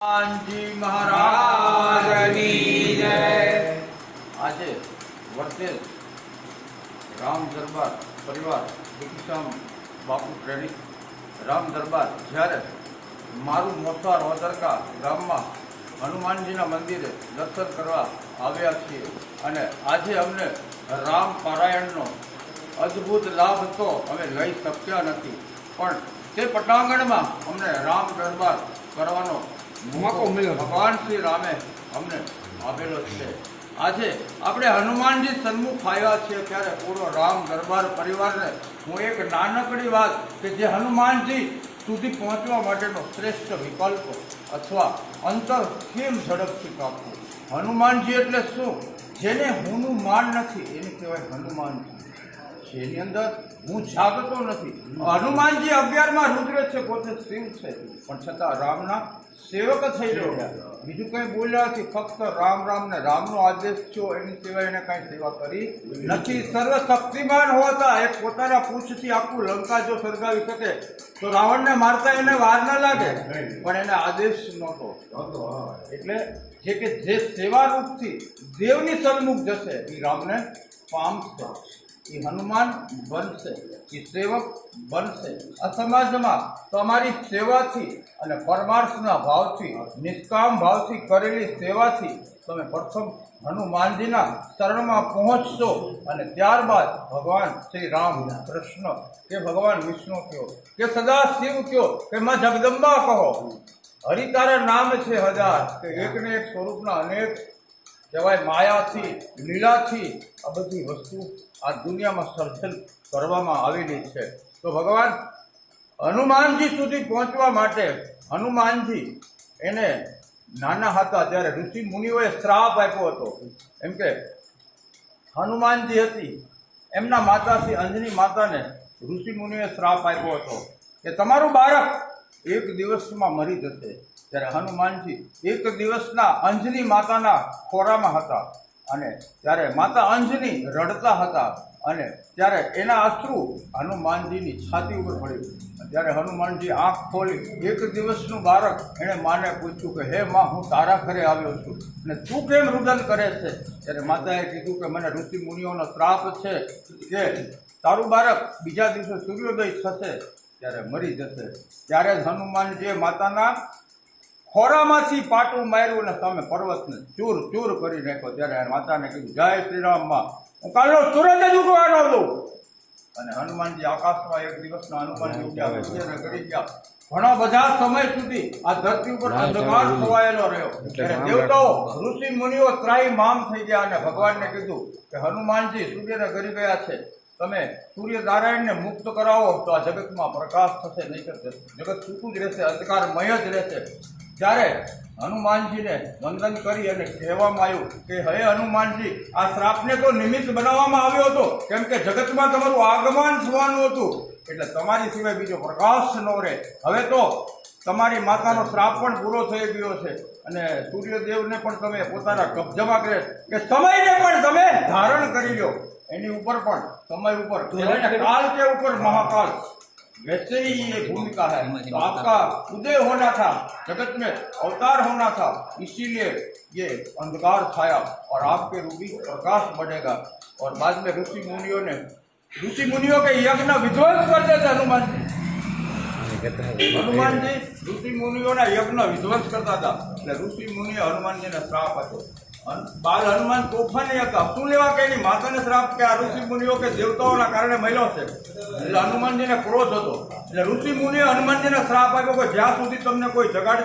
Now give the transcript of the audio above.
હનુમાનજી મહારાજની જય। આજે વર્તેલ રામ દરબાર પરિવાર દીક્ષામ બાપુ પ્રેરિત રામ દરબાર જ્યારે મારું મોસાર વદરકા ગામમાં હનુમાનજીના મંદિરે દર્શન કરવા આવ્યા છીએ અને આજે અમને રામ પારાયણનો અદ્ભુત લાભ તો અમે લઈ શક્યા નથી, પણ તે પટાંગણમાં અમને રામ દરબાર કરવાનો મોકો મળ્યો। ભગવાન શ્રી રામે અમને આપેલો છે। આજે આપણે હનુમાનજી સન્મુખ આવ્યા છીએ ત્યારે પૂરો રામ દરબાર પરિવારને હું એક નાનકડી વાત કે જે હનુમાનજી સુધી પહોંચવા માટેનો શ્રેષ્ઠ વિકલ્પ અથવા અંતર કેમ ઝડપથી કાપવું। હનુમાનજી એટલે શું? જેને હુંનું માન નથી એને કહેવાય હનુમાનજી। જેની અંદર હું જાગતો નથી। હનુમાનજી 11માં રુદ્ર છે, પોતે શિવ છે, પણ છતાં રામના સેવક થઈ રહ્યા। બીજું કંઈ બોલ્યા નથી, ફક્ત રામ રામ ને રામનો આદેશ થયો એની સિવાય એને કાંઈ સેવા કરી નથી। સર્વશક્તિમાન હોતા એક પોતાના પૂંછથી આખું લંકા જો સળગાવી શકે તો રાવણને મારતા એને વાર ન લાગે, પણ એને આદેશ નહોતો। એટલે જે સેવારૂપથી દેવની સન્મુખ જશે એ રામને પામશે, એ હનુમાન બનશે, એ સેવક બનશે। આ સમાજમાં તમારી સેવાથી અને પરમાર્થના ભાવથી નિષ્કામ ભાવથી કરેલી સેવાથી તમે પ્રથમ હનુમાનજીના શરણમાં પહોંચશો અને ત્યારબાદ ભગવાન શ્રી રામ કૃષ્ણ કે ભગવાન વિષ્ણુ કહો કે સદા શિવ કહો કે માં જગદંબા કહો, હરિતારા નામ છે હજાર કે એકને એક સ્વરૂપના અનેક કહેવાય। માયાથી લીલાથી આ બધી વસ્તુ આ દુનિયામાં સર્જન કરવામાં આવેલી છે। તો ભગવાન હનુમાનજી સુધી પહોંચવા માટે હનુમાનજી એને નાના હતા ત્યારે ઋષિ મુનિઓએ શ્રાપ આપ્યો હતો। એમ કે હનુમાનજી હતી એમના માતાથી અંજની માતાને ઋષિ મુનિઓએ શ્રાપ આપ્યો હતો કે તમારું બાળક એક દિવસમાં મરી જશે। ત્યારે હનુમાનજી એક દિવસના અંજની માતાના ખોરામાં હતા અને ત્યારે માતા અંજની રડતા હતા અને ત્યારે એના અશ્રુ હનુમાનજીની છાતી ઉપર પડ્યું। ત્યારે હનુમાનજી આંખ ખોલી એક દિવસનું બાળક એણે માને પૂછ્યું કે હે માં, હું તારા ઘરે આવ્યો છું અને તું કેમ રુદન કરે છે? ત્યારે માતાએ કીધું કે મને ઋષિ મુનિઓનો શ્રાપ છે કે તારું બાળક બીજા દિવસે સૂર્યોદય થશે ત્યારે મરી જશે। ત્યારે જ હનુમાનજીએ માતાના ખોરામાંથી પાટું માર્યું અને સામે પર્વતને ચૂર ચૂર કરી નાખ્યો। ત્યારે માતાને કીધું જય શ્રી રામ માં, હું કાલનો સૂરજ જ ઉગવાનો દઉં। અને હનુમાનજી આકાશમાં એક દિવસના હનુમાનજી ઉડ્યા કરી ગયા। ઘણા બધા સમય સુધી આ ધરતી ઉપર અંધકાર છવાયેલો રહ્યો। ત્યારે દેવતાઓ ઋષિ મુનિઓ ત્રાહી મામ થઈ ગયા અને ભગવાનને કીધું કે હનુમાનજી સૂર્યને કરી ગયા છે, તમે સૂર્યનારાયણને મુક્ત કરાવો તો આ જગતમાં પ્રકાશ થશે, નહીં કરશે જગત છૂટું જ રહેશે, અંધકારમય જ રહેશે। ત્યારે હનુમાનજીને વંદન કરી અને કહેવામાં આવ્યું કે હે હનુમાનજી, આ શ્રાપને તો નિમિત્ત બનાવવામાં આવ્યો હતો કેમ કે જગતમાં તમારું આગમન થવાનું હતું, એટલે તમારી સિવાય બીજો પ્રકાશ ન રહે। હવે તો તમારી માતાનો શ્રાપ પણ પૂરો થઈ ગયો છે અને સૂર્યદેવને પણ તમે પોતાના કબજામાં કરે કે સમયને પણ તમે ધારણ કરી લો। એની ઉપર પણ સમય ઉપર काल के ऊपर महाकाल वैसे ही ये भूमिका है। तो आपका उदय होना था, जगत में अवतार होना था, इसीलिए ये अंधकार छाया और आपके रूपी प्रकाश बढ़ेगा। और बाद में ऋषि मुनियों के यज्ञ विध्वंस करते थे हनुमान जी। ऋषि मुनियों ना यज्ञ विध्वंस करता था, ऋषि मुनिए हनुमान जी ने श्राप आप्यो। बाल हनुमान तोफानी હતા, શું લેવા કે એની માતાને શ્રાપ કે આ ઋષિ મુનિઓ કે દેવતાઓના કારણે મળ્યો છે, એટલે હનુમાનજીને ક્રોધ હતો। એટલે ઋષિ મુનિએ હનુમાનજીને શ્રાપ આપ્યો કે જ્યાં સુધી તમને કોઈ જગાડી